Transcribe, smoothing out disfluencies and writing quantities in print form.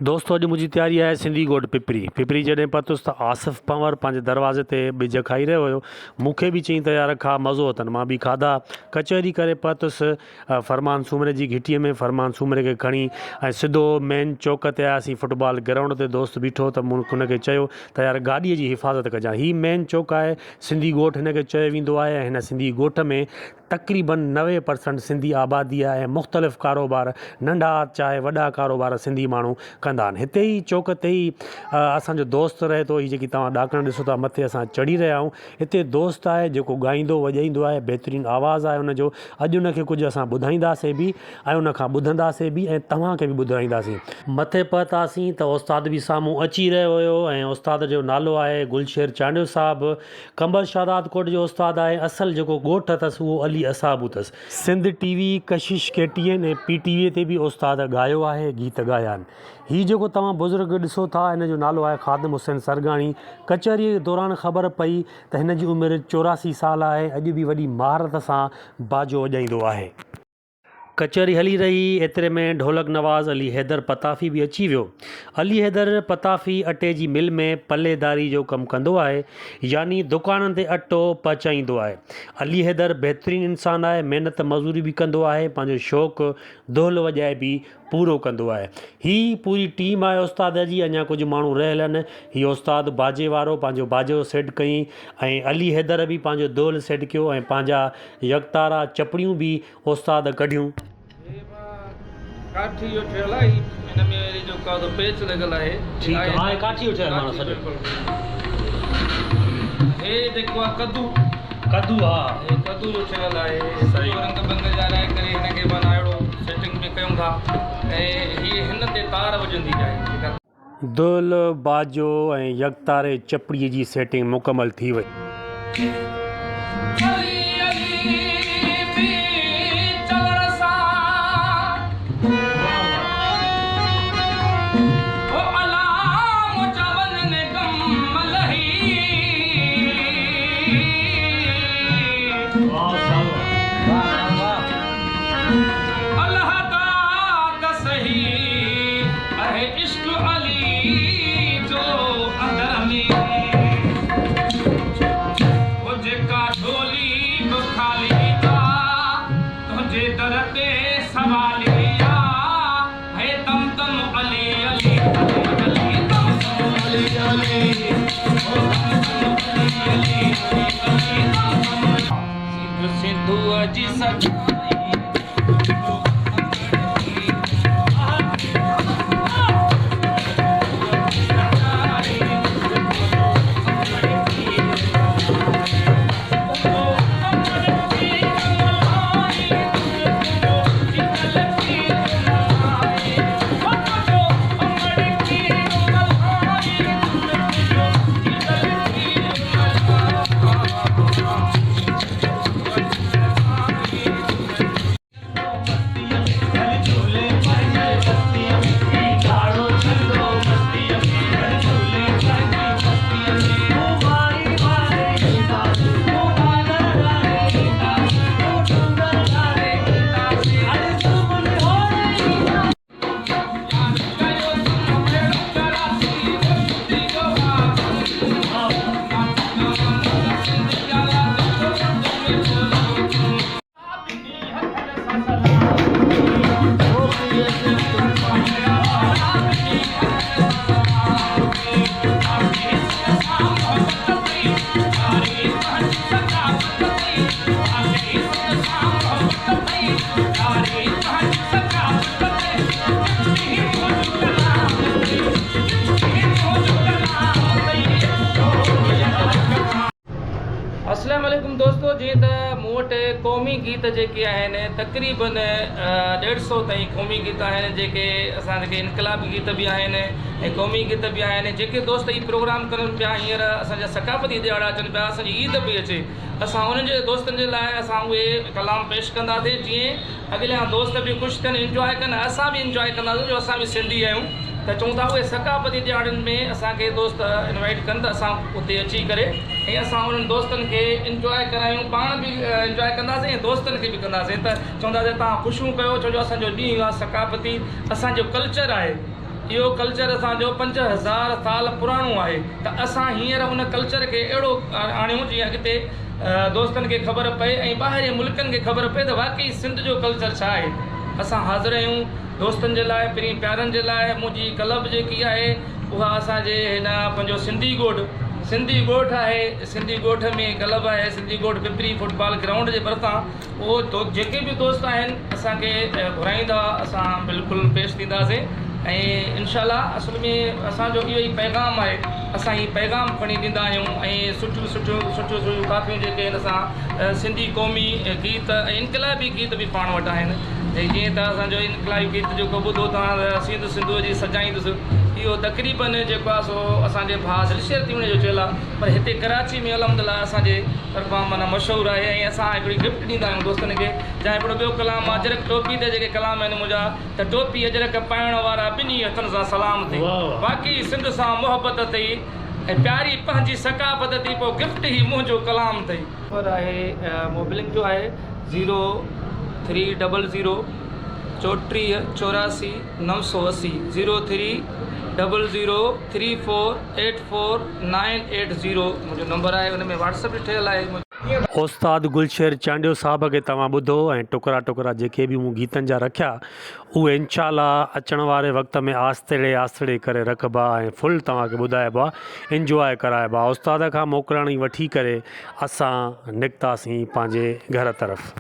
दोस्तों अॼु मुंहिंजी तयारी आहे सिंधी ॻोठ पिपरी जॾहिं पहुतुसि त आसिफ़ पंवर पंहिंजे दरवाज़े ते ॿिज खाई रहियो हुयो। मूंखे बि चई त यार खा मज़ो अथनि। मां बि खाधा। कचहरी करे पहुतुसि फरमान सूमरे जी घिटीअ में। फरमान सूमरे खे खणी ऐं सिधो मेन चौक ते आयासीं। फुटबॉल ग्राउंड ते दोस्त बीठो त मूं हुनखे चयो त यार गाॾीअ जी हिफ़ाज़त कजांइ। हीअ मेन चौक आहे, सिंधी ॻोठ हिनखे चयो वेंदो आहे। ऐं हिन सिंधी ॻोठ में तक़रीबन 90% सिंधी आबादी आहे। मुख़्तलिफ़ कारोबार, नंढा चाहे वॾा कारोबार सिंधी माण्हू कंदा आहिनि। हिते ई चौक ते ई असांजो दोस्त रहे थो। हीअ जेकी तव्हां ॾाकण ॾिसो था मथे असां चढ़ी रहिया आहियूं। हिते दोस्त आहे जेको ॻाईंदो वॼाईंदो आहे, बहितरीनु आवाज़ु आहे हुनजो। अॼु हुनखे कुझु असां ॿुधाईंदासीं बि ऐं हुनखां ॿुधंदासीं बि ऐं तव्हांखे बि ॿुधाईंदासीं। मथे पहुतासीं त उस्ताद बि साम्हूं अची रहियो हुयो ऐं उस्ताद जो नालो आहे गुलशेर चांडियो साहिबु। कंबर शादात कोट जो उस्ताद आहे। असुलु जेको ॻोठ अथसि उहो अली असाबू अथसि। सिंध टीवी, कशिश KTN ऐं PTV ते बि उस्ताद ॻायो आहे, गीत ॻाया आहिनि। हीअ जेको तव्हां बुज़ुर्ग ॾिसो था हिन जो नालो आहे ख़ादिम हुसैन सरगाणी। कचहरीअ दौरान ख़बर पई त हिन जी उमिरि 84 साल आहे। अॼु बि वॾी महारत सां बाजो वॼाईंदो आहे। कचहरी हली रही एतिरे में ढोलक नवाज़ अली हैदर पताफ़ी बि अची वियो। अली हैदर पताफ़ी अटे जी मिल में पलेदारी जो कमु कंदो आहे, यानी दुकाननि ते अटो पचाईंदो आहे। अली हैदर बहितरीनु इंसानु आहे, महिनत मज़ूरी बि कंदो आहे, पंहिंजो शौक़ु ढोल वॼाए बि पूरो कंदो आहे। ही पूरी टीम आहे उस्ताद जी। अञा कुझु माण्हू रहियल आहिनि। हीअ उस्ताद बाजे वारो पंहिंजो बाजो सेट कयईं ऐं अली हैदर बि पंहिंजो ढोल सेट कयो ऐं पंहिंजा यकतारा चपड़ियूं बि उस्ताद कढियूं। काठी जो ठहियल आहे। हिन में वरी जेको आहे पेच लॻल आहे। ठीकु आहे, काठी जो ठहियल आहे सॼो। हे जेको आहे कद्दू हा, हे कद्दू जो ठहियल आहे। सही रंग बंग जा लाइ करे हिनखे माना अहिड़ो सेटिंग में कयूं था ऐं हीअ हिन ते तार वॼंदी आहे। ढोल, बाजो ऐं यकतारे चपड़ीअ जी सेटिंग मुकमल थी वई। अस्सलाम वालेकुम दोस्तों। जीअं त मूं वटि क़ौमी गीत जेके आहिनि तक़रीबन 150 ताईं क़ौमी गीत आहिनि, जेके असांखे इनकलाबी गीत बि आहिनि ऐं क़ौमी गीत बि आहिनि। जेके दोस्त ई प्रोग्राम करनि पिया, हींअर असांजा सकाफ़ती ॾियारा अचनि पिया, असांजी ईद पई अचे, असां उन्हनि जे दोस्तनि जे लाइ असां उहे कलाम पेश कंदासीं जीअं अॻिलियां दोस्त बि ख़ुशि थियनि, इंजॉय कनि, असां बि इंजॉय कंदासीं जो असां बि सिंधी आहियूं। त चऊं था उहे सकाफ़ती ॾियारनि में असांखे दोस्त इनवाइट कनि त असां उते अची करे ऐं असां उन्हनि दोस्तनि खे इंजॉय करायूं, पाण बि इंजॉय कंदासीं ऐं दोस्तनि खे बि कंदासीं। त चवंदासीं तव्हां ख़ुशियूं कयो, छो जो असांजो ॾींहुं आहे सकाफ़ती, असांजो कल्चर आहे। इहो कल्चर असांजो 5000 साल पुराणो आहे त असां हींअर उन कल्चर खे अहिड़ो आणियूं जीअं अॻिते दोस्तनि खे ख़बर पए ऐं ॿाहिरि मुल्कनि खे ख़बर पए त वाक़ई सिंध जो कल्चर छा आहे। असां हाज़िर आहियूं दोस्तनि जे लाइ, पहिरीं प्यारनि जे लाइ। मुंहिंजी क्लब जेकी आहे उहा असांजे हिन पंहिंजो सिंधी ॻोठ आहे। सिंधी ॻोठ में क्लब आहे, सिंधी ॻोठ पिपरी फुटबॉल ग्राउंड जे भरिसां। उहो जेके बि दोस्त आहिनि असांखे घुराईंदा, असां बिल्कुलु पेश थींदासीं। ऐं इनशाअल्लाह असुल में असांजो इहो ई पैगाम आहे, असां ही पैगाम खणी ॾींदा आहियूं। ऐं सुठियूं काफ़ियूं जेके आहिनि असां सिंधी क़ौमी गीत ऐं इनकलाबी गीत बि पाण वटि आहिनि। जीअं त असांजो इनकलाबी गीत जेको ॿुधो तव्हां सिंध सिंधूअ जी सजाईंदुसि, इहो तक़रीबन जेको आहे सो असांजे भाउ दिलशेर थी उनजो चयल आहे, पर हिते कराची में अलहमदिल्ला असांजे तरफ़ां माना मशहूरु आहे। ऐं असां हिकिड़ी गिफ्ट ॾींदा आहियूं दोस्तनि खे। जा हिकिड़ो ॿियो कलाम आहे, अजरक टोपी ते जेके कलाम आहिनि मुंहिंजा, त टोपी अजरक पाइण वारा ॿिन्ही हथनि सां सलाम अथई, बाक़ी सिंध सां मुहबत अथई ऐं प्यारी पंहिंजी सकाफ़त थी, पोइ गिफ्ट ई मुंहिंजो कलाम अथई। नंबर आहे मोबिलिंग जो आहे 0300 34 980 0300 34 980 मुंहिंजो नंबर आहे। हुन में व्हाट्सअप बि ठहियलु आहे। उस्ताद गुलशेर चांडियो साहब खे तव्हां ॿुधो ऐं टुकड़ा जेके बि मूं गीतनि जा रखिया उहे इंशाअल्लाह अचण वारे वक़्त में आस्ते करे रखबा ऐं फुल तव्हांखे ॿुधाइबा, इंजॉय कराइबा। उस्ताद खां मोकिलणी वठी करे असां निकितासीं पंहिंजे घर तरफ़।